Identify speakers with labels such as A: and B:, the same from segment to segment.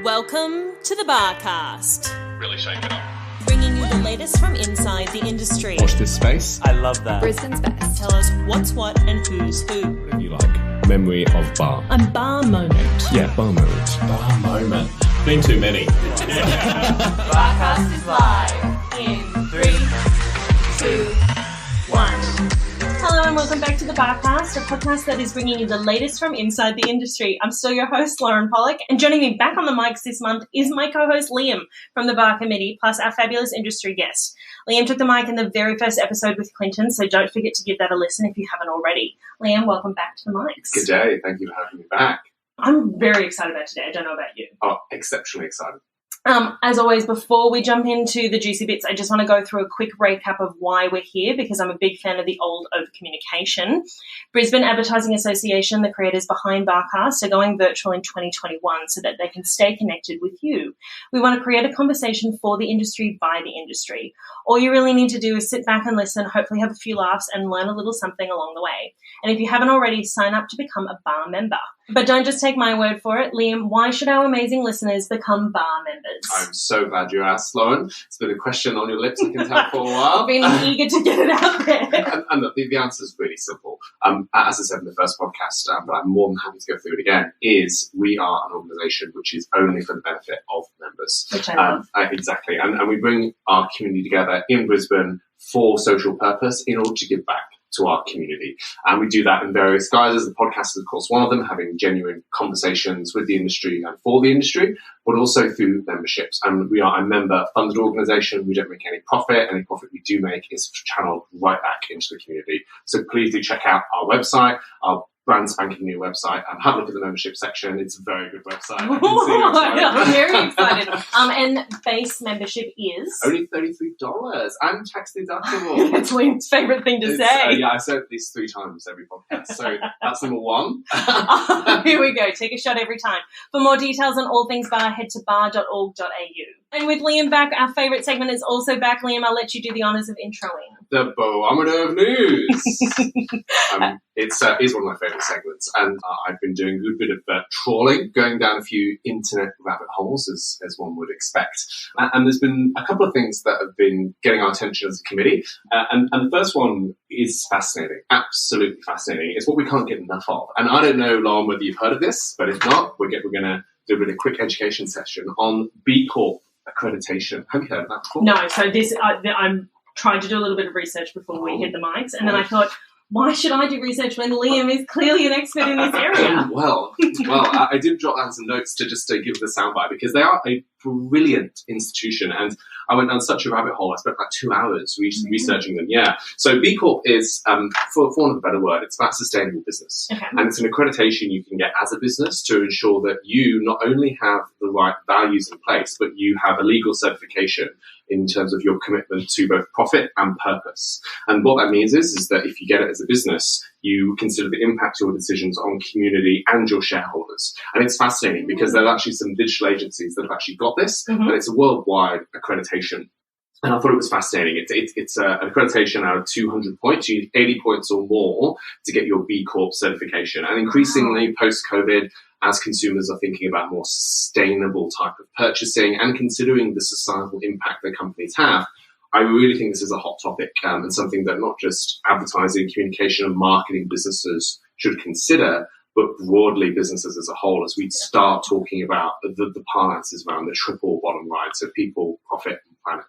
A: Welcome to the Barcast.
B: Really shake it up.
A: Bringing you the latest from inside the industry.
C: Watch this space.
D: I love that.
E: Brisbane's best.
A: Tell us what's what and who's who.
C: Whatever you like. Memory of bar.
A: And bar moment.
C: Yeah, bar moment.
B: Bar moment. Been too many.
A: Barcast is live in 3, 2, 1. Hello and welcome back to the Barcast, a podcast that is bringing you the latest from inside the industry. I'm still your host, Lauren Pollock, and joining me back on the mics this month is my co-host, Liam, from the Bar Committee, plus our fabulous industry guest. Liam took the mic in the very first episode with Clinton, so don't forget to give that a listen if you haven't already. Liam, welcome back to the mics.
B: Good day. Thank you for having me back.
A: I'm very excited about today. I don't know about you.
B: Oh, exceptionally excited.
A: As always, before we jump into the juicy bits, I just want to go through a quick recap of why we're here because I'm a big fan of the old over-communication. Brisbane Advertising Association, the creators behind Barcast, are going virtual in 2021 so that they can stay connected with you. We want to create a conversation for the industry by the industry. All you really need to do is sit back and listen, hopefully have a few laughs and learn a little something along the way. And if you haven't already, sign up to become a bar member. But don't just take my word for it. Liam, why should our amazing listeners become bar members?
B: I'm so glad you asked, Lauren. It's been a question on your lips, I can tell, for a while.
A: I've been eager to get it out there.
B: And look, the answer is really simple. As I said in the first podcast, but I'm more than happy to go through it again, is we are an organisation which is only for the benefit of members.
A: Which I love.
B: Exactly. And we bring our community together in Brisbane for social purpose in order to give back to our community. And we do that in various guises. The podcast is, of course, one of them, having genuine conversations with the industry and for the industry, but also through memberships. And we are a member-funded organisation. We don't make any profit. Any profit we do make is channeled right back into the community. So please do check out our website, our brand spanking new website, and have a look at the membership section. It's a very good website.
A: I'm very excited. And base membership is?
B: Only $33 and tax deductible.
A: That's Liam's favourite thing to say.
B: Yeah, I said it at least 3 times every podcast. So that's number 1.
A: Here we go. Take a shot every time. For more details on all things bar, head to bar.org.au. And with Liam back, our favourite segment is also back. Liam, I'll let you do the honours of introing.
B: The barometer of news. It's one of my favourite segments, and I've been doing a good bit of trawling, going down a few internet rabbit holes, as one would expect. And there's been a couple of things that have been getting our attention as a committee. And the first one is fascinating, absolutely fascinating. It's what we can't get enough of. And I don't know, Lauren, whether you've heard of this, but if not, we're going to do a bit of quick education session on B Corp accreditation. Have you heard of that before?
A: No, so this I'm trying to do a little bit of research before we hit the mics, and then I thought, why should I do research when Liam is clearly an expert in this area?
B: Well, I did jot down some notes to just give the soundbite because they are a brilliant institution, and I went down such a rabbit hole. I spent like 2 hours researching them. Yeah. So B Corp is, for want of a better word, it's about sustainable business.
A: Okay.
B: And it's an accreditation you can get as a business to ensure that you not only have the right values in place, but you have a legal certification in terms of your commitment to both profit and purpose. And what that means is that if you get it as a business, you consider the impact of your decisions on community and your shareholders. And it's fascinating because there are actually some digital agencies that have actually got this, but it's a worldwide accreditation. And I thought it was fascinating. It's an accreditation out of 200 points. You need 80 points or more to get your B Corp certification. And increasingly, post-COVID, as consumers are thinking about more sustainable type of purchasing and considering the societal impact that companies have, I really think this is a hot topic and something that not just advertising, communication and marketing businesses should consider, but broadly businesses as a whole as we start talking about the finances around the triple bottom line, so people, profit and planet.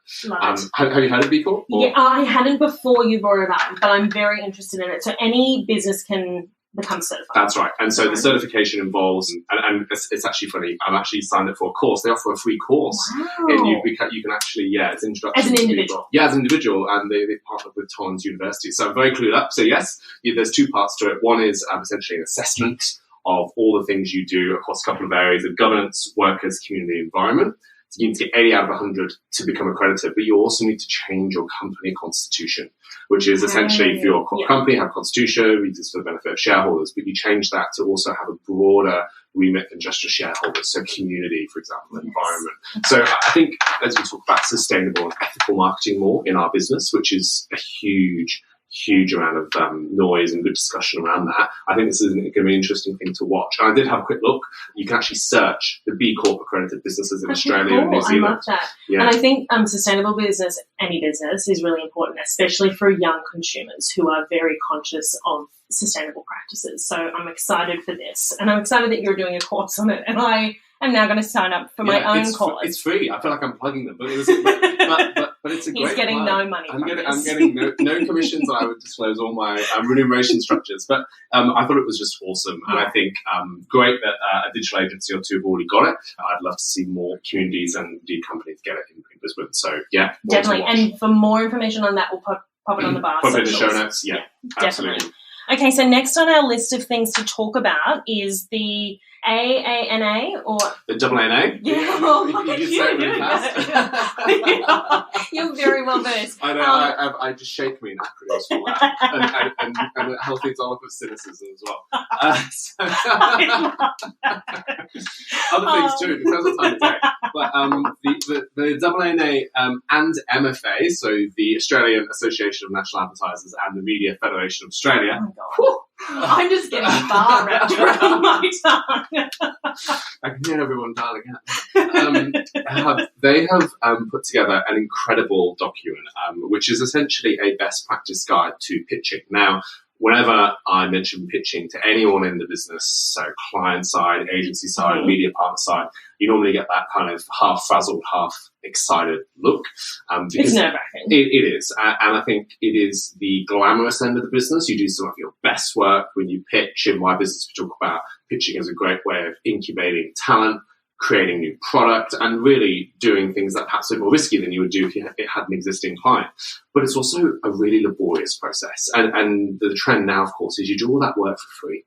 B: Have you heard of B Corp?
A: Yeah, I hadn't before you brought it up, but I'm very interested in it. So any business can become certified.
B: That's right. And so the certification involves, and it's actually funny, I'm actually signed up for a course. They offer a free course.
A: Wow.
B: And you can actually, it's introduction.
A: As an individual.
B: Yeah, as an individual. And they partnered with Torrens University. So I'm very clued up. So yes, there's 2 parts to it. One is essentially an assessment of all the things you do across a couple of areas of governance, workers, community, environment. So you need to get 80 out of 100 to become accredited, but you also need to change your company constitution, which is essentially for your company, have a constitution, it's for the benefit of shareholders, but you change that to also have a broader remit than just your shareholders, so community, for example, environment. So I think as we talk about sustainable and ethical marketing more in our business, which is a huge huge amount of noise and good discussion around that. I think this is going to be an interesting thing to watch. And I did have a quick look. You can actually search the B Corp accredited businesses in Australia and New Zealand.
A: I love that.
B: Yeah.
A: And I think sustainable business, any business, is really important, especially for young consumers who are very conscious of sustainable practices. So I'm excited for this. And I'm excited that you're doing a course on it. And I am now going to sign up for my own course.
B: It's free. I feel like I'm plugging them. But it's a great
A: He's getting
B: plug.
A: no money
B: I'm getting no commissions. I would disclose all my remuneration structures. But I thought it was just awesome. And I think great that a digital agency or two have already got it. I'd love to see more communities and indeed companies get it in Brisbane. So, yeah.
A: Definitely. And for more information on that, we'll pop it on the bar.
B: Put it in the show notes. Yeah, absolutely.
A: Definitely. Okay, so next on our list of things to talk about is the AANA or
B: the AANA.
A: Yeah, well, look at you doing that. You're very well versed.
B: I know. I just shake me in acronyms for that, and a healthy dollop of cynicism as well. Other things too. It depends on time of day. But the AANA and MFA, so the Australian Association of National Advertisers and the Media Federation of Australia.
A: Oh my God. I'm just getting bar wrapped around my tongue.
B: I can hear everyone dialing out. They have put together an incredible document, which is essentially a best practice guide to pitching. Now, whenever I mention pitching to anyone in the business, so client side, agency side, media partner side, you normally get that kind of half frazzled, half excited look.
A: It's nerve-wracking.
B: It is. And I think it is the glamorous end of the business. You do some of your best work when you pitch. In my business, we talk about pitching as a great way of incubating talent, creating new product, and really doing things that perhaps are more risky than you would do if you had an existing client. But it's also a really laborious process. And the trend now, of course, is you do all that work for free.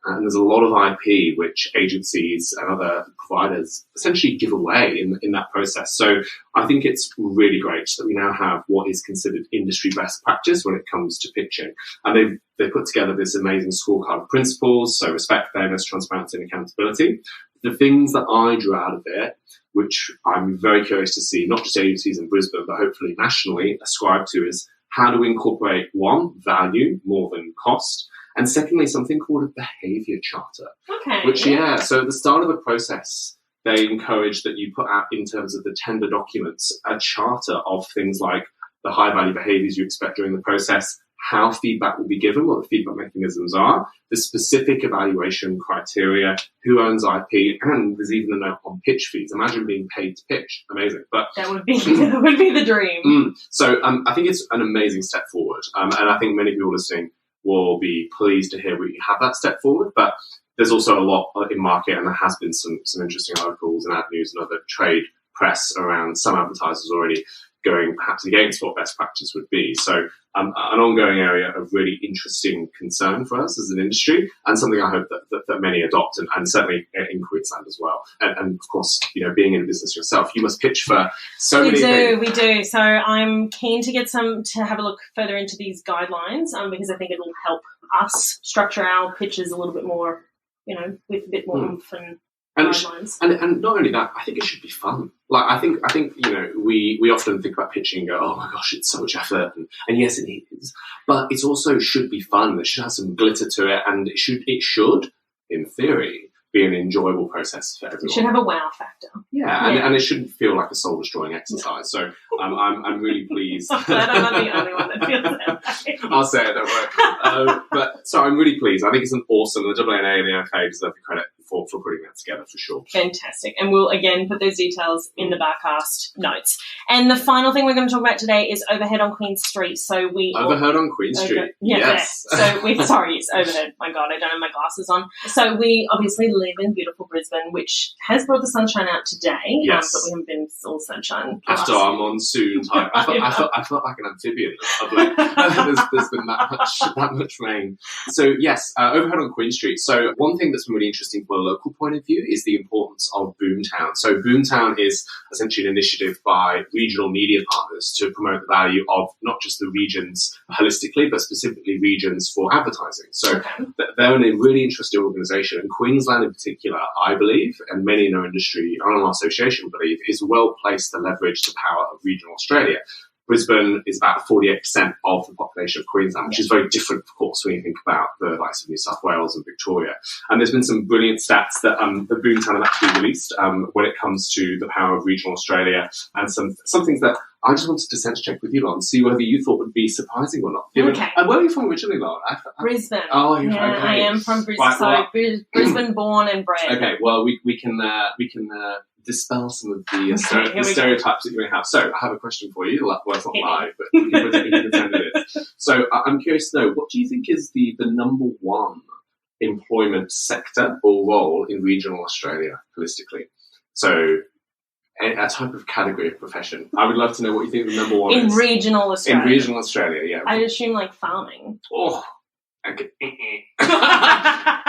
B: And there's a lot of IP which agencies and other providers essentially give away in that process. So I think it's really great that we now have what is considered industry best practice when it comes to pitching. And they've put together this amazing scorecard of principles, so respect, fairness, transparency, and accountability. The things that I drew out of it, which I'm very curious to see, not just agencies in Brisbane, but hopefully nationally ascribe to, is how do we incorporate, one, value more than cost, and secondly, something called a behaviour charter.
A: Okay.
B: Which, so at the start of the process, they encourage that you put out, in terms of the tender documents, a charter of things like the high-value behaviours you expect during the process, how feedback will be given, what the feedback mechanisms are, the specific evaluation criteria, who owns IP, and there's even a note on pitch fees. Imagine being paid to pitch. Amazing. But
A: that would be the dream.
B: So I think it's an amazing step forward. And I think many people listening will be pleased to hear we have that step forward. But there's also a lot in market, and there has been some interesting articles and ad news and other trade press around some advertisers already going perhaps against what best practice would be. So an ongoing area of really interesting concern for us as an industry, and something I hope that many adopt, and certainly in Queensland as well. And of course, being in a business yourself, you must pitch for so many things.
A: We do. So I'm keen to to have a look further into these guidelines, because I think it'll help us structure our pitches a little bit more, with a bit more oomph and guidelines.
B: And not only that, I think it should be fun. Like I think we often think about pitching and go, oh my gosh, it's so much effort, and yes, it is, but it also should be fun. It should have some glitter to it, and it should, in theory, be an enjoyable process for everyone.
A: It should have a wow factor.
B: Yeah. And it shouldn't feel like a soul destroying exercise. So I'm really pleased.
A: I'm glad I'm not the only one that feels that way.
B: I'll say it, don't worry. But so I'm really pleased. I think it's an awesome. The AANA and the MFA deserve the credit for putting that together for sure.
A: Fantastic. And we'll again put those details in the Barcast notes. And the final thing we're going to talk about today is overhead on Queen Street. So
B: overhead on Queen Street.
A: Yes. So it's overhead. My God, I don't have my glasses on. So we obviously live in beautiful Brisbane, which has brought the sunshine out today.
B: Yes.
A: But we haven't been all sunshine.
B: After our monsoon time, I felt like an amphibian of late. There's been that much rain. So yes, overhead on Queen Street. So one thing that's been really interesting from a local point of view is the importance of Boomtown. So Boomtown is essentially an initiative by regional media partners to promote the value of not just the regions holistically, but specifically regions for advertising. So they're a really interesting organisation, and Queensland in particular, I believe, and many in our industry and our association believe, is well placed to leverage the power of regional Australia. Brisbane is about 48% of the population of Queensland, which is very different, of course, when you think about the likes of New South Wales and Victoria. And there's been some brilliant stats that the Boomtown have actually released when it comes to the power of regional Australia, and some things that I just wanted to sense check with you, Lauren, see whether you thought would be surprising or not.
A: Okay.
B: And where are you from originally, Lauren?
A: Brisbane.
B: Oh,
A: yeah,
B: okay.
A: I am from Brisbane. Right, Brisbane born and bred.
B: Okay, well, we can dispel some of the stereotypes that you may have. So, I have a question for you. Well, it's not live, but you can pretend it is. So, I'm curious to know, what do you think is the number one employment sector or role in regional Australia, holistically? So, a type of category of profession. I would love to know what you think the number one is.
A: In regional Australia?
B: In regional Australia, yeah.
A: I'd assume like farming.
B: Oh, okay.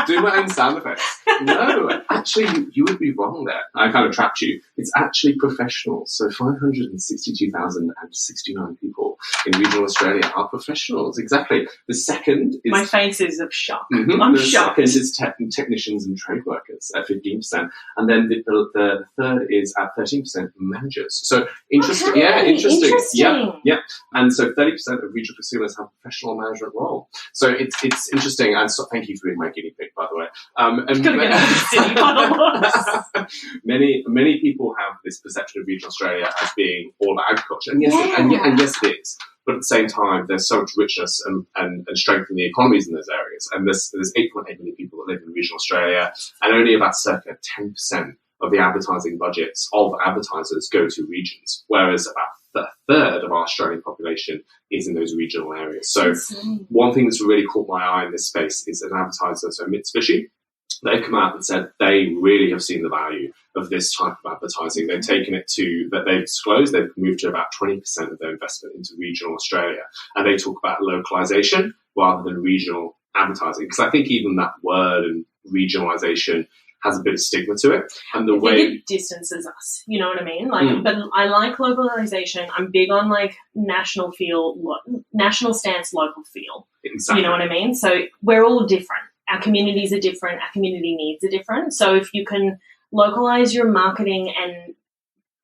B: Do my own sound effects. No, actually, you would be wrong there. I kind of trapped you. It's actually professionals. So 562,069 people in regional Australia are professionals. Exactly. The second is...
A: My face is of shock.
B: Mm-hmm.
A: I'm
B: the
A: shocked.
B: The second is technicians and trade workers at 15%. And then the third is at 13% managers. So interesting.
A: Okay.
B: Yeah, interesting.
A: Interesting.
B: Yeah. And so 30% of regional consumers have a professional management role. So it's interesting. And so thank you for being my guinea pig, by the way. And many people have this perception of regional Australia as being all about agriculture, and yes, yes, it is. But at the same time, there's so much richness and strength in the economies in those areas. And there's 8.8 million people that live in regional Australia, and only about circa 10% of the advertising budgets of advertisers go to regions, whereas about a third of our Australian population is in those regional areas. So one thing that's really caught my eye in this space is an advertiser, so Mitsubishi. They've come out and said they really have seen the value of this type of advertising. They've taken it to, that they've disclosed, they've moved to about 20% of their investment into regional Australia. And they talk about localization rather than regional advertising. Because I think even that word and regionalization has a bit of stigma to it. And the way
A: it distances us, you know what I mean? Like, but I like localization. I'm big on like national stance, local feel.
B: Exactly.
A: You know what I mean? So we're all different. Our communities are different. Our community needs are different. So if you can localize your marketing and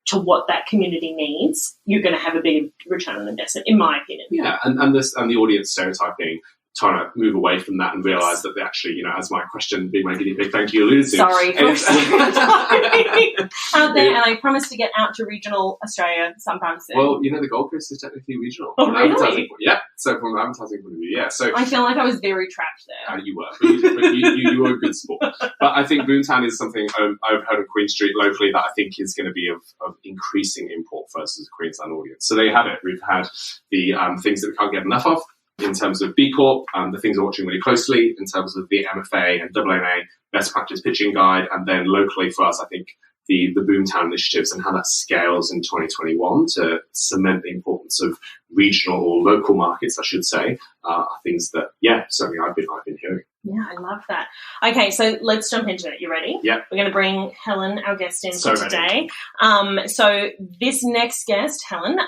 A: to what that community needs, you're going to have a big return on investment, in my opinion.
B: Yeah, and the audience stereotyping, trying to move away from that and realise that they actually, you know, as my question, being my guinea pig, thank you, alluded to.
A: Sorry for out there, and I promise to get out to regional Australia sometime soon.
B: Well, you know, the Gold Coast is technically regional.
A: Oh, really?
B: Yeah, so from an advertising point of view, yeah. So
A: I feel like I was very trapped there.
B: You were, but you were a good sport. But I think Boomtown is something I've heard of Queen Street locally that I think is going to be of increasing import versus a Queensland audience. So there you have it. We've had the things that we can't get enough of in terms of B Corp, the things we're watching really closely in terms of the MFA and AANA best practice pitching guide, and then locally for us, I think the Boomtown initiatives and how that scales in 2021 to cement the importance of regional or local markets, I should say, are things that, certainly I've been hearing.
A: Yeah, I love that. Okay, so let's jump into it. You ready?
B: Yeah.
A: We're going to bring Helen, our guest, in for today. So this next guest, Helen,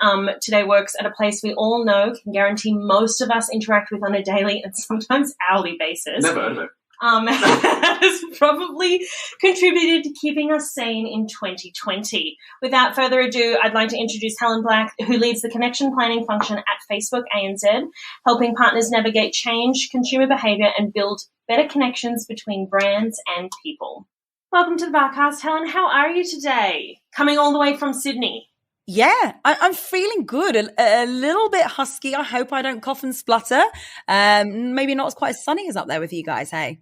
A: today works at a place we all know can guarantee most of us interact with on a daily and sometimes hourly basis.
B: Never heard of it.
A: Has probably contributed to keeping us sane in 2020. Without further ado, I'd like to introduce Helen Black, who leads the connection planning function at Facebook ANZ, helping partners navigate change, consumer behaviour, and build better connections between brands and people. Welcome to the Barcast, Helen. How are you today? Coming all the way from Sydney.
D: Yeah, I'm feeling good. A little bit husky. I hope I don't cough and splutter. Maybe not quite as sunny as up there with you guys, hey?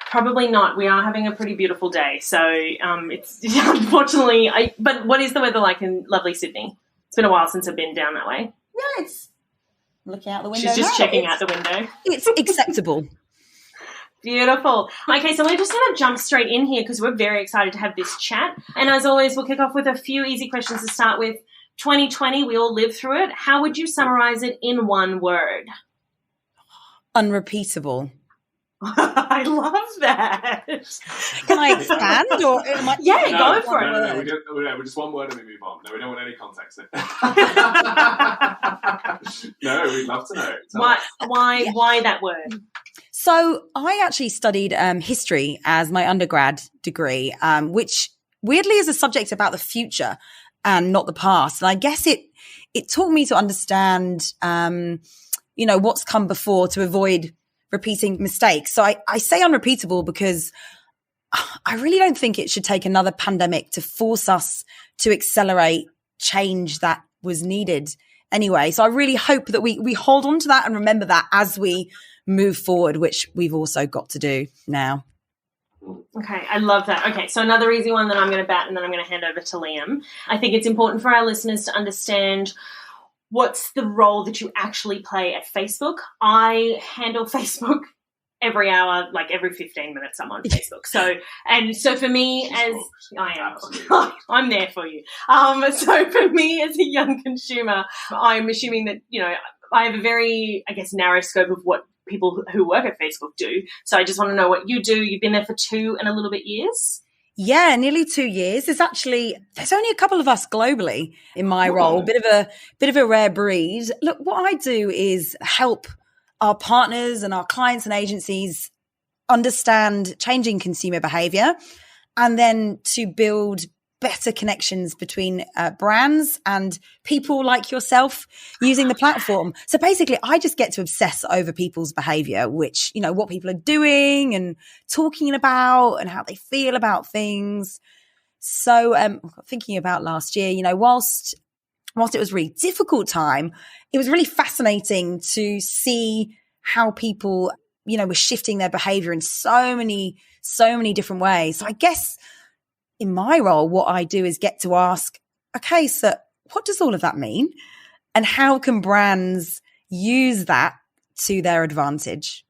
A: Probably not. We are having a pretty beautiful day. So it's unfortunately, but what is the weather like in lovely Sydney? It's been a while since I've been down that way.
D: Yeah, it's looking out the window.
A: She's just checking out the window.
D: It's acceptable.
A: Beautiful. Okay, so we're just going to jump straight in here because we're very excited to have this chat. And as always, we'll kick off with a few easy questions to start with. 2020, we all lived through it. How would you summarize it in one word?
D: Unrepeatable.
A: I love that.
D: Can I expand? Or am I...
A: Yeah, go for it.
B: No, we're just one word and we move on. No, we don't want any context. No, we'd love to know.
A: Why that word?
D: So I actually studied history as my undergrad degree, which weirdly is a subject about the future. and not the past. And I guess it taught me to understand, what's come before to avoid repeating mistakes. So I say unrepeatable because I really don't think it should take another pandemic to force us to accelerate change that was needed anyway. So I really hope that we hold on to that and remember that as we move forward, which we've also got to do now.
A: Okay, I love that. Okay, so another easy one that I'm going to bat and then I'm going to hand over to Liam. I think it's important for our listeners to understand what's the role that you actually play at Facebook. I handle Facebook every hour, like every 15 minutes I'm on Facebook. So for me, as I'm there for you. So for me as a young consumer, I'm assuming that, I have a very, narrow scope of what people who work at Facebook do. So I just want to know what you do. You've been there for 2 and a little bit years.
D: Yeah, nearly 2 years. There's only a couple of us globally in my role, bit of a rare breed. Look, what I do is help our partners and our clients and agencies understand changing consumer behavior and then to build better connections between brands and people like yourself using the platform. So basically, I just get to obsess over people's behavior, which, what people are doing and talking about and how they feel about things. So thinking about last year, whilst it was a really difficult time, it was really fascinating to see how people, were shifting their behavior in so many different ways. So I guess in my role, what I do is get to ask, okay, so what does all of that mean? And how can brands use that to their advantage?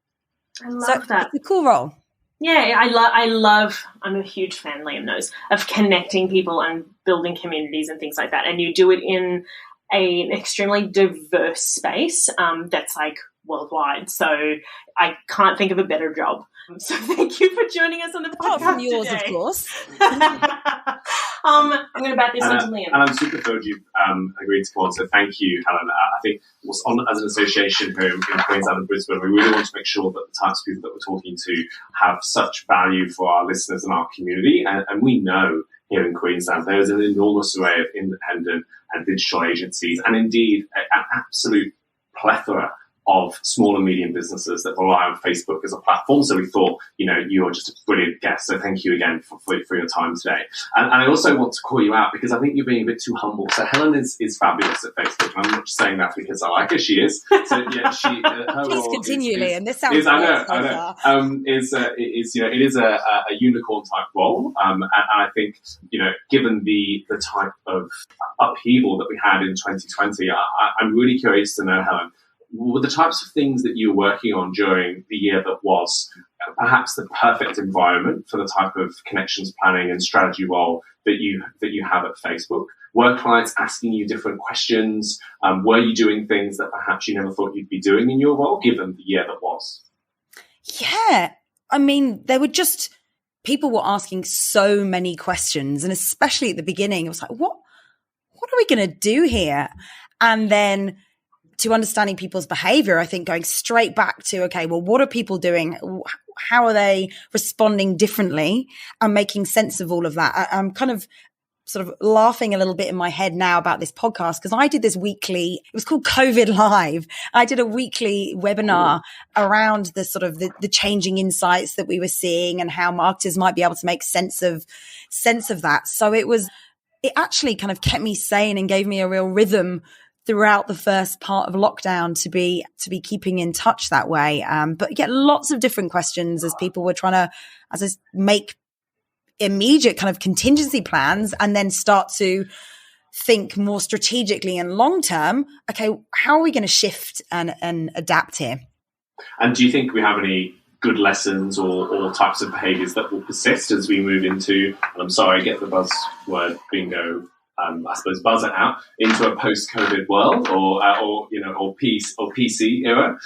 A: I love that.
D: It's a cool role.
A: Yeah, I love, I'm a huge fan, Liam knows, of connecting people and building communities and things like that. And you do it in an extremely diverse space that's like worldwide. So I can't think of a better job. So thank you for joining us on the podcast.
D: Apart from yours,
A: today.
D: Of course.
A: I'm going to bat this on to Liam.
B: And I'm super thrilled you've agreed to come on. So thank you, Helen. I think as an association here in Queensland and Brisbane, we really want to make sure that the types of people that we're talking to have such value for our listeners and our community. And we know here in Queensland there is an enormous array of independent and digital agencies, and indeed an absolute plethora of small and medium businesses that rely on Facebook as a platform. So we thought, you are just a brilliant guest. So thank you again for your time today. And I also want to call you out because I think you're being a bit too humble. So Helen is fabulous at Facebook. And I'm not just saying that because I like her. She is. So yeah, her
D: Please
B: role
D: continue,
B: is,
D: Liam. This sounds
B: is, I know. It is a unicorn type role. And I think, given the type of upheaval that we had in 2020, I'm really curious to know, Helen, were the types of things that you were working on during the year that was perhaps the perfect environment for the type of connections planning and strategy role that you have at Facebook? Were clients asking you different questions? Were you doing things that perhaps you never thought you'd be doing in your role, given the year that was?
D: Yeah. I mean, people were asking so many questions. And especially at the beginning, it was like, what are we going to do here? And then to understanding people's behavior, I think going straight back to, okay, well, what are people doing? How are they responding differently? And making sense of all of that. I'm kind of sort of laughing a little bit in my head now about this podcast because I did this weekly, it was called COVID Live. I did a weekly webinar around the sort of the changing insights that we were seeing and how marketers might be able to make sense of that. So it actually kind of kept me sane and gave me a real rhythm throughout the first part of lockdown to be keeping in touch that way. But get lots of different questions as people were trying to, make immediate kind of contingency plans and then start to think more strategically and long term. Okay, how are we going to shift and adapt here?
B: And do you think we have any good lessons or types of behaviours that will persist as we move into, and I'm sorry, I get the buzzword bingo, I suppose buzz it out, into a post-COVID world or PC era?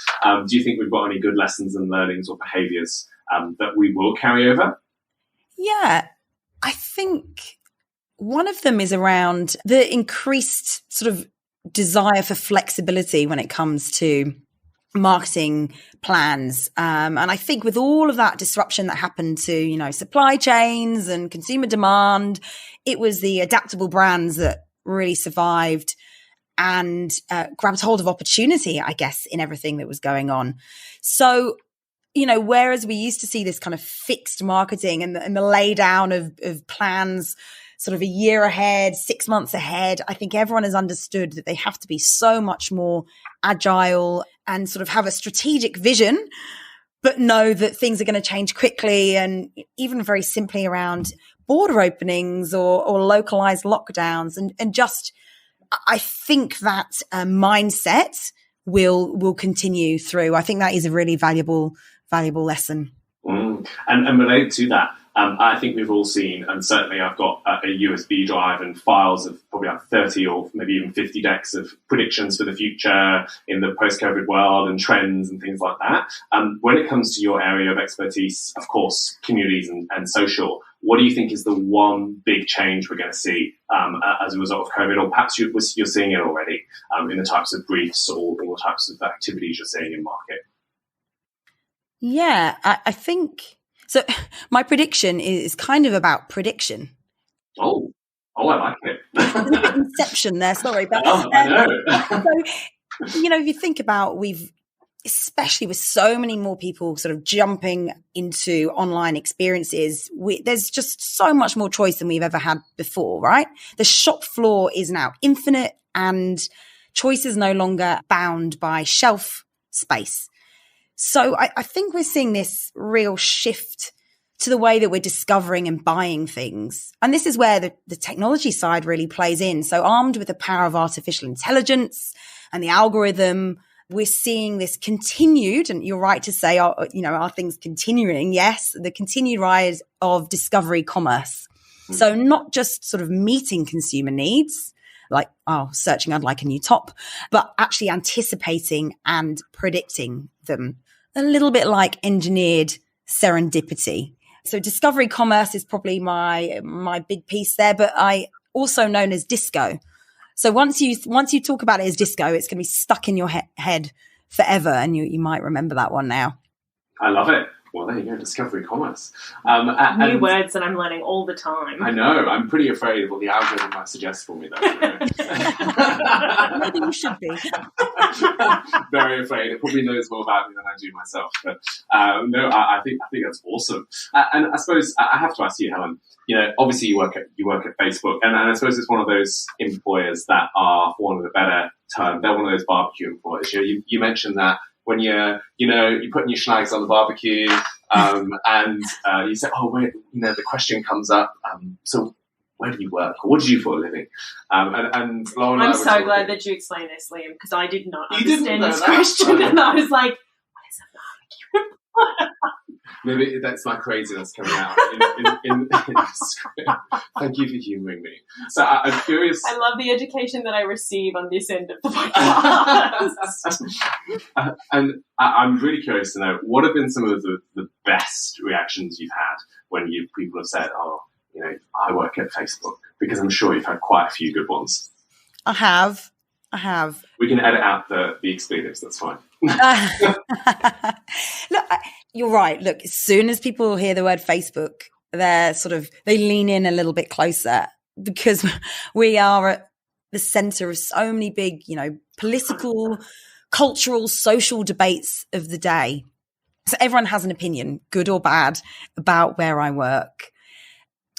B: Do you think we've got any good lessons and learnings or behaviours that we will carry over?
D: Yeah, I think one of them is around the increased sort of desire for flexibility when it comes to marketing plans. And I think with all of that disruption that happened to, supply chains and consumer demand, it was the adaptable brands that really survived and grabbed hold of opportunity, I guess, in everything that was going on. So, whereas we used to see this kind of fixed marketing and the lay down of plans sort of a year ahead, 6 months ahead, I think everyone has understood that they have to be so much more agile and sort of have a strategic vision, but know that things are going to change quickly, and even very simply around border openings or localized lockdowns. And just, I think that mindset will continue through. I think that is a really valuable lesson.
B: And related to that, I think we've all seen, and certainly I've got a USB drive and files of probably like 30 or maybe even 50 decks of predictions for the future in the post-COVID world and trends and things like that. When it comes to your area of expertise, of course, communities and social, what do you think is the one big change we're going to see as a result of COVID? Or perhaps you're seeing it already in the types of briefs or the types of activities you're seeing in market?
D: Yeah, I think so. My prediction is kind of about prediction.
B: Oh, I like it.
D: Inception there, sorry. But,
B: I know.
D: So, if you think about, especially with so many more people sort of jumping into online experiences, there's just so much more choice than we've ever had before, right? The shop floor is now infinite and choice is no longer bound by shelf space. So I think we're seeing this real shift to the way that we're discovering and buying things. And this is where the technology side really plays in. So armed with the power of artificial intelligence and the algorithm, we're seeing this continued, and you're right to say, are things continuing? Yes, the continued rise of discovery commerce. So not just sort of meeting consumer needs, like, searching I'd like a new top, but actually anticipating and predicting them. A little bit like engineered serendipity. So discovery commerce is probably my big piece there, but I also known as disco. So once you talk about it as disco, it's going to be stuck in your head forever, and you might remember that one now.
B: I love it. Well, there you go, discovery commerce.
A: New words that I'm learning all the time.
B: I know. I'm pretty afraid of what the algorithm might suggest for me, though.
D: Maybe you should be.
B: Very afraid. It probably knows more about me than I do myself. But no, I think that's awesome. And I suppose I have to ask you, Helen. Obviously you work at Facebook, and I suppose it's one of those employers that are, for want of a better term, they're one of those barbecue employers. You mentioned that. When you're putting your schnags on the barbecue, and you say, "Oh, wait," the question comes up. So, where do you work? Or what do you do for a living? And Lauren,
A: I'm so glad that you explained this, Liam, because I did not understand this question, and I was like, "What is a barbecue employer?"
B: Maybe that's my craziness coming out in the script. Thank you for humouring me. So I'm curious.
A: I love the education that I receive on this end of the podcast.
B: And I'm really curious to know, what have been some of the best reactions you've had when people have said, I work at Facebook? Because I'm sure you've had quite a few good ones.
D: I have.
B: We can edit out the expletives, that's fine.
D: Look, you're right. Look, as soon as people hear the word Facebook, they lean in a little bit closer, because we are at the center of so many big, political, cultural, social debates of the day. So everyone has an opinion, good or bad, about where I work.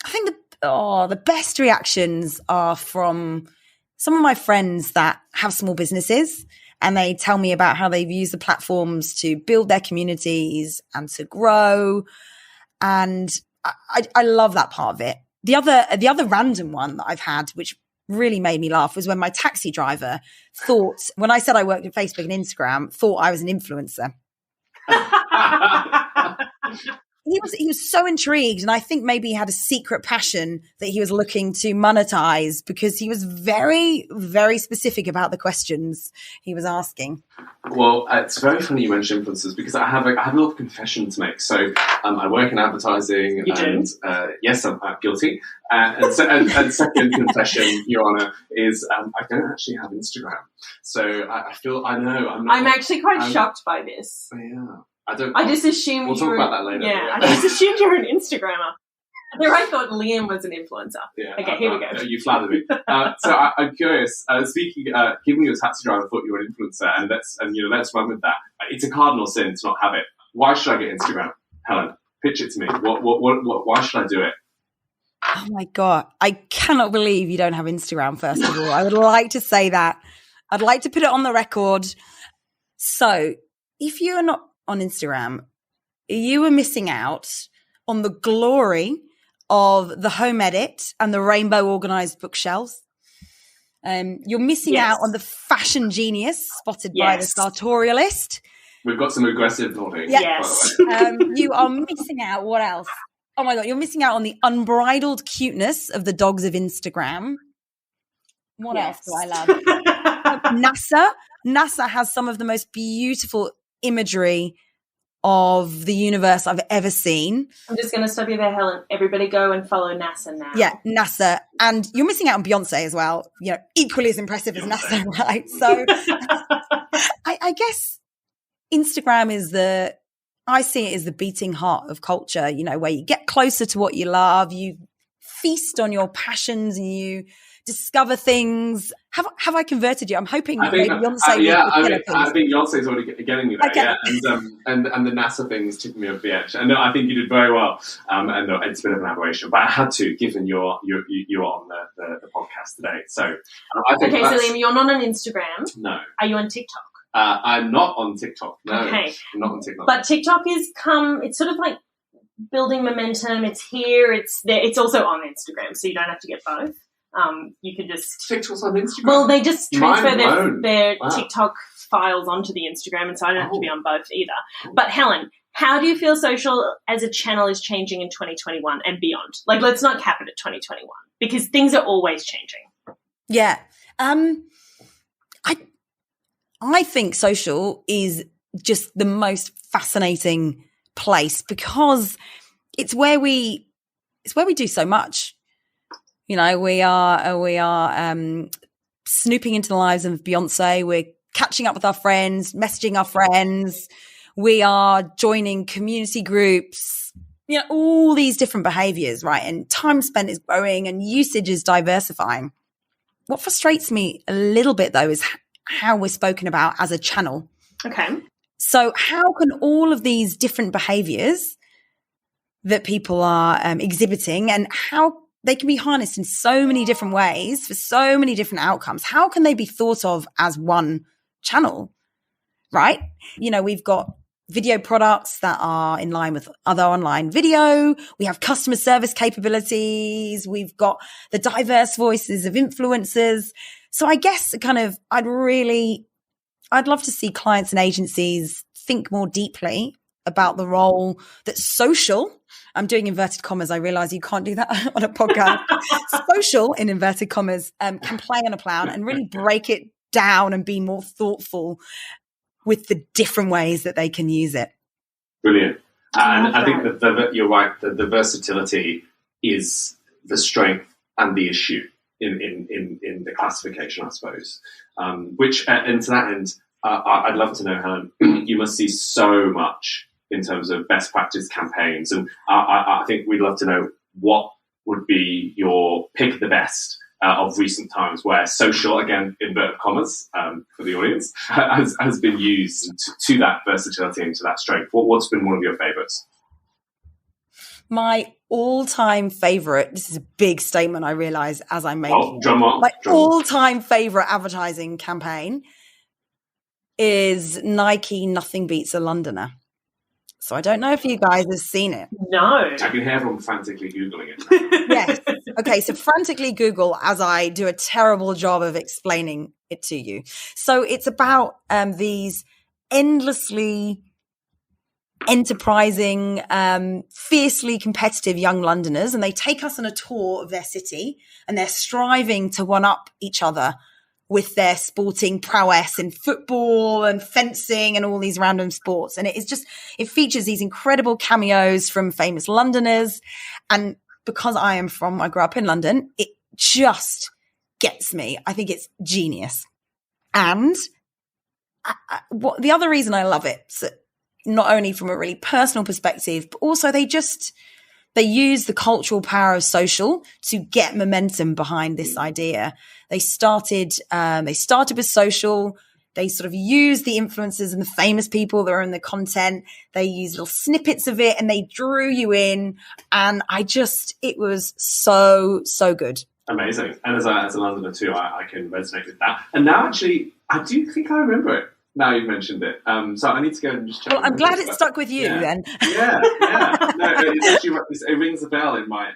D: I think the best reactions are from some of my friends that have small businesses, and they tell me about how they've used the platforms to build their communities and to grow. And I love that part of it. The other random one that I've had, which really made me laugh, was when my taxi driver thought, when I said I worked at Facebook and Instagram, thought I was an influencer. He was so intrigued, and I think maybe he had a secret passion that he was looking to monetize, because he was very, very specific about the questions he was asking.
B: Well, it's very funny you mention influencers, because I have a lot of confession to make. So I work in advertising, yes, I'm guilty. And second confession, Your Honour, is I don't actually have Instagram. So I'm
A: actually quite shocked by this.
B: Yeah.
A: I just assumed
B: we'll talk about that later.
A: Yeah, I just assumed you were an Instagrammer. There, I thought Liam was an influencer.
B: Yeah,
A: Okay, here we go.
B: You flattered me. So I'm curious. Given you're a taxi driver, I thought you were an influencer, and let's run with that. It's a cardinal sin to not have it. Why should I get Instagram, Helen? Pitch it to me. Why should I do it?
D: Oh my God. I cannot believe you don't have Instagram, first of all. I would like to say that. I'd like to put it on the record. So if you are not on Instagram, you are missing out on the glory of the home edit and the rainbow organized bookshelves. You're missing out on the fashion genius spotted by the sartorialist.
B: We've got some aggressive nodding.
A: Yes.
D: You are missing out. What else? Oh my God, you're missing out on the unbridled cuteness of the dogs of Instagram. What else do I love? NASA has some of the most beautiful imagery of the universe I've ever seen.
A: I'm just going to stop you there, Helen. Everybody go and follow NASA now.
D: Yeah, NASA. And you're missing out on Beyonce as well. Equally as impressive as NASA, right? So I guess Instagram is I see it as the beating heart of culture, where you get closer to what you love, you feast on your passions and you discover things. Have I converted you? I'm hoping maybe Beyonce.
B: I think Beyonce's already getting you there.
D: Okay.
B: Yeah, and the NASA thing is tipping me over the edge. And I think you did very well. And it's a bit of an aberration, but I had to, given you're on the podcast today. So I think. Okay,
A: so Liam, you're not on Instagram.
B: No.
A: Are you on TikTok?
B: I'm not on TikTok. No,
A: okay.
B: I'm not on TikTok.
A: But TikTok it's sort of like building momentum. It's here, it's there. It's also on Instagram, so you don't have to get both. You could just...
B: TikTok's on Instagram?
A: Well, they just transfer their
B: Wow.
A: TikTok files onto the Instagram, and so I don't have to be on both either. But Helen, how do you feel social as a channel is changing in 2021 and beyond? Like, let's not cap it at 2021 because things are always changing.
D: Yeah. I think social is just the most fascinating place because it's where we do so much. We are snooping into the lives of Beyonce. We're catching up with our friends, messaging our friends. We are joining community groups, all these different behaviors, right? And time spent is growing and usage is diversifying. What frustrates me a little bit though is how we're spoken about as a channel.
A: Okay.
D: So how can all of these different behaviors that people are exhibiting and how they can be harnessed in so many different ways for so many different outcomes, how can they be thought of as one channel, right? We've got video products that are in line with other online video. We have customer service capabilities. We've got the diverse voices of influencers. So I guess I'd love to see clients and agencies think more deeply about the role that social, I'm doing inverted commas, I realize you can't do that on a podcast, social in inverted commas can play on a plan and really break it down and be more thoughtful with the different ways that they can use it.
B: Brilliant. And I think that you're right, the versatility is the strength and the issue in the classification, I suppose. Which, and to that end, I'd love to know, Helen, you must see so much in terms of best practice campaigns. And I think we'd love to know what would be your pick of the best of recent times where social, again, inverted commas for the audience, has been used to that versatility and to that strength. What's been one of your favourites?
D: My all-time favorite, this is a big statement I realize as I'm making all-time favorite advertising campaign is Nike Nothing Beats a Londoner. So I don't know if you guys have seen it.
A: No.
B: I can hear everyone frantically Googling it.
D: Yes. Okay, so frantically Google as I do a terrible job of explaining it to you. So it's about these endlessly enterprising, fiercely competitive young Londoners, and they take us on a tour of their city and they're striving to one-up each other with their sporting prowess in football and fencing and all these random sports. And it features these incredible cameos from famous Londoners. And because I grew up in London, it just gets me. I think it's genius. And the other reason I love it, so not only from a really personal perspective, but also they They use the cultural power of social to get momentum behind this idea. They started with social. They sort of used the influencers and the famous people that are in the content. They used little snippets of it and they drew you in. And it was so, so good.
B: Amazing. And as a Londoner too, I can resonate with that. And now actually, I do think I remember it. Now you've mentioned it. So I need to go and just check.
D: Well, I'm glad it stuck with you then.
B: Yeah. No, it's actually, it rings a bell in my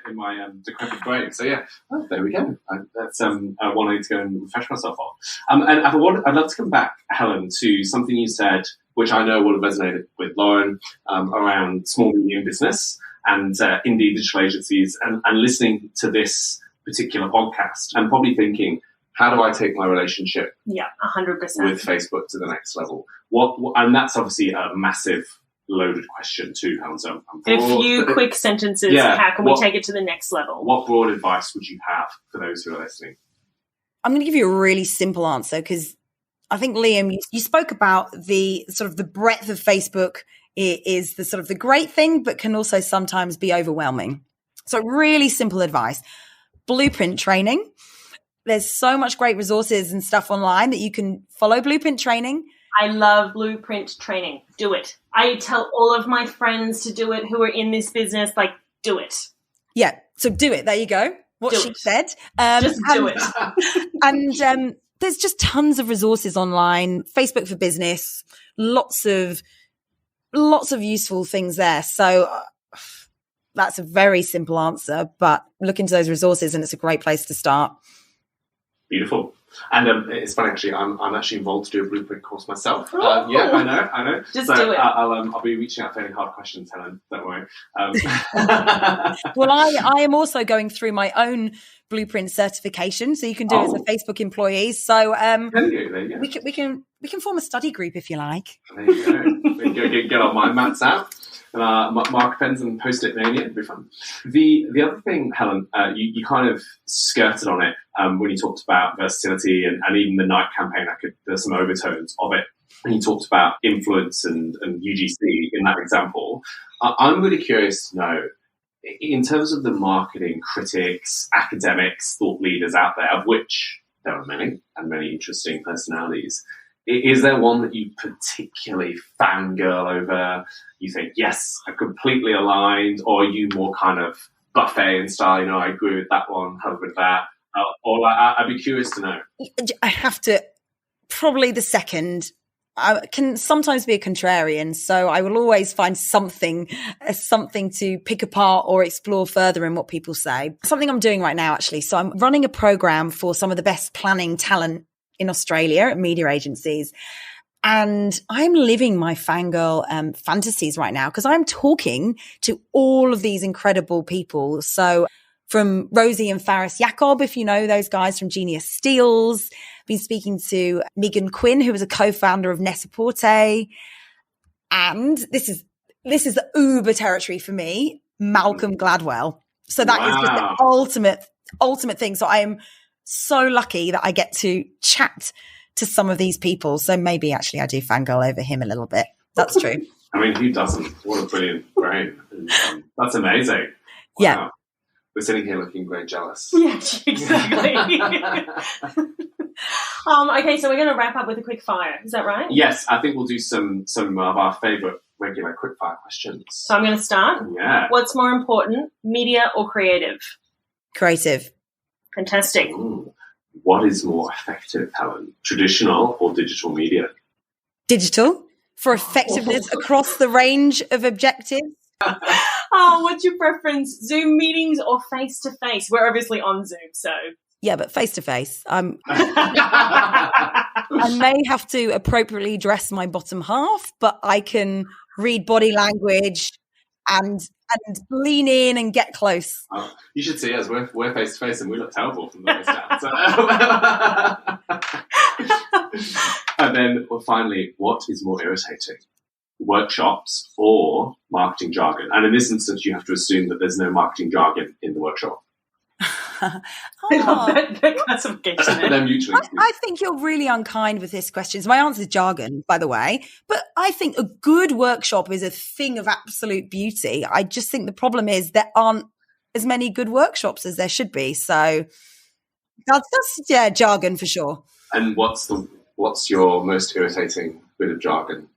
B: decrepit brain. So yeah, there we go. That's one I need to go and refresh myself on. And I'd love to come back, Helen, to something you said, which I know would have resonated with Lauren, around small medium business and indie digital agencies, and listening to this particular podcast and probably thinking, how do I take my relationship
A: 100%
B: with Facebook to the next level? And that's obviously a massive loaded question too, Helen. So
A: in a few quick sentences, how can we take it to the next level?
B: What broad advice would you have for those who are listening?
D: I'm going to give you a really simple answer because I think, Liam, you spoke about the sort of the breadth of Facebook is the sort of the great thing, but can also sometimes be overwhelming. So really simple advice. Blueprint training. There's so much great resources and stuff online that you can follow Blueprint training.
A: I love Blueprint training. Do it. I tell all of my friends to do it who are in this business, like, do it.
D: Yeah. So do it. There you go. What she said.
A: Just do it.
D: And there's just tons of resources online. Facebook for Business, lots of useful things there. So that's a very simple answer, but look into those resources and it's a great place to start.
B: Beautiful. And it's fun, actually. I'm actually involved to do a Blueprint course myself.
A: Oh.
B: Yeah, I know.
A: Just do it.
B: I'll be reaching out for any hard questions, Helen. Don't worry.
D: Well, I am also going through my own Blueprint certification, so you can do it as a Facebook employee. So
B: there you go.
D: we can form a study group if you like.
B: There you go. We can get our mind maps out. Mark pens and post-it mania. It'd be fun. The other thing, Helen, you kind of skirted on it when you talked about versatility and even the Nike campaign. There's some overtones of it. And you talked about influence and UGC in that example. I'm really curious to know, in terms of the marketing critics, academics, thought leaders out there, of which there are many and many interesting personalities, is there one that you particularly fangirl over? You think, yes, I'm completely aligned, or are you more kind of buffet and style? I agree with that one, help with that. I'd be curious to know.
D: I have to, probably the second. I can sometimes be a contrarian, so I will always find something to pick apart or explore further in what people say. Something I'm doing right now, actually. So I'm running a program for some of the best planning talent in Australia at media agencies. And I'm living my fangirl fantasies right now because I'm talking to all of these incredible people. So from Rosie and Faris Jacob, if you know those guys from Genius Steels, been speaking to Megan Quinn, who was a co-founder of Net-a-Porter. And this is the uber territory for me, Malcolm Gladwell. So that is just the ultimate thing. So I am so lucky that I get to chat to some of these people. So maybe actually I do fangirl over him a little bit. That's true.
B: I mean, who doesn't? What a brilliant brain. That's amazing. Wow.
D: Yeah.
B: We're sitting here looking very jealous.
A: Yeah, exactly. Okay, so we're going to wrap up with a quick fire. Is that right?
B: Yes, I think we'll do some of our favourite regular quick fire questions.
A: So I'm going to start.
B: Yeah.
A: What's more important, media or creative?
D: Creative.
A: Fantastic.
B: Ooh. What is more effective, Helen? Traditional or digital media?
D: Digital for effectiveness across the range of objectives.
A: What's your preference? Zoom meetings or face-to-face? We're obviously on Zoom, so.
D: Yeah, but face-to-face. I may have to appropriately dress my bottom half, but I can read body language and lean in and get close.
B: Oh, you should see us. We're face-to-face and we look terrible from the waist down. So. And then, finally, what is more irritating? Workshops or marketing jargon? And in this instance, you have to assume that there's no marketing jargon in the workshop.
A: I love that classification.
B: They're mutually exclusive.
D: I think you're really unkind with this question. So my answer is jargon, by the way. But I think a good workshop is a thing of absolute beauty. I just think the problem is there aren't as many good workshops as there should be. So that's jargon for sure.
B: And what's your most irritating bit of jargon?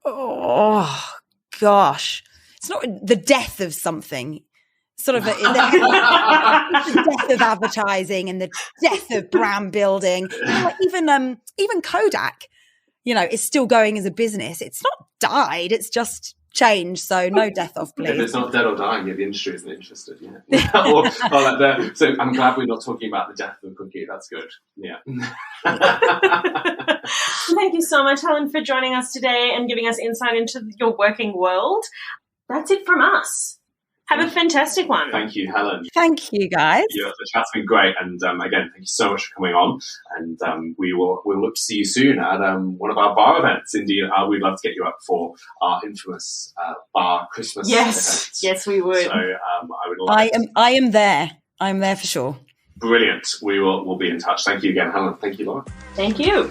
D: Oh, gosh. It's not the death of something. Sort of the death of advertising and the death of brand building. You know, like even Kodak, is still going as a business. It's not died. It's just changed. So no death of, please.
B: If it's not dead or dying, the industry isn't interested yet. or like that. So I'm glad we're not talking about the death of the cookie. That's good. Yeah.
A: Thank you so much, Helen, for joining us today and giving us insight into your working world. That's it from us. Have a fantastic one.
B: Thank you, Helen.
D: Thank you, guys.
B: Yeah, the chat's been great. And again, thank you so much for coming on. And we'll look to see you soon at one of our bar events. Indeed, we'd love to get you up for our infamous bar Christmas event.
A: Yes, we would.
B: So I would love
D: I am there. I'm there for sure.
B: Brilliant. We'll be in touch. Thank you again, Helen. Thank you, Laura.
A: Thank you.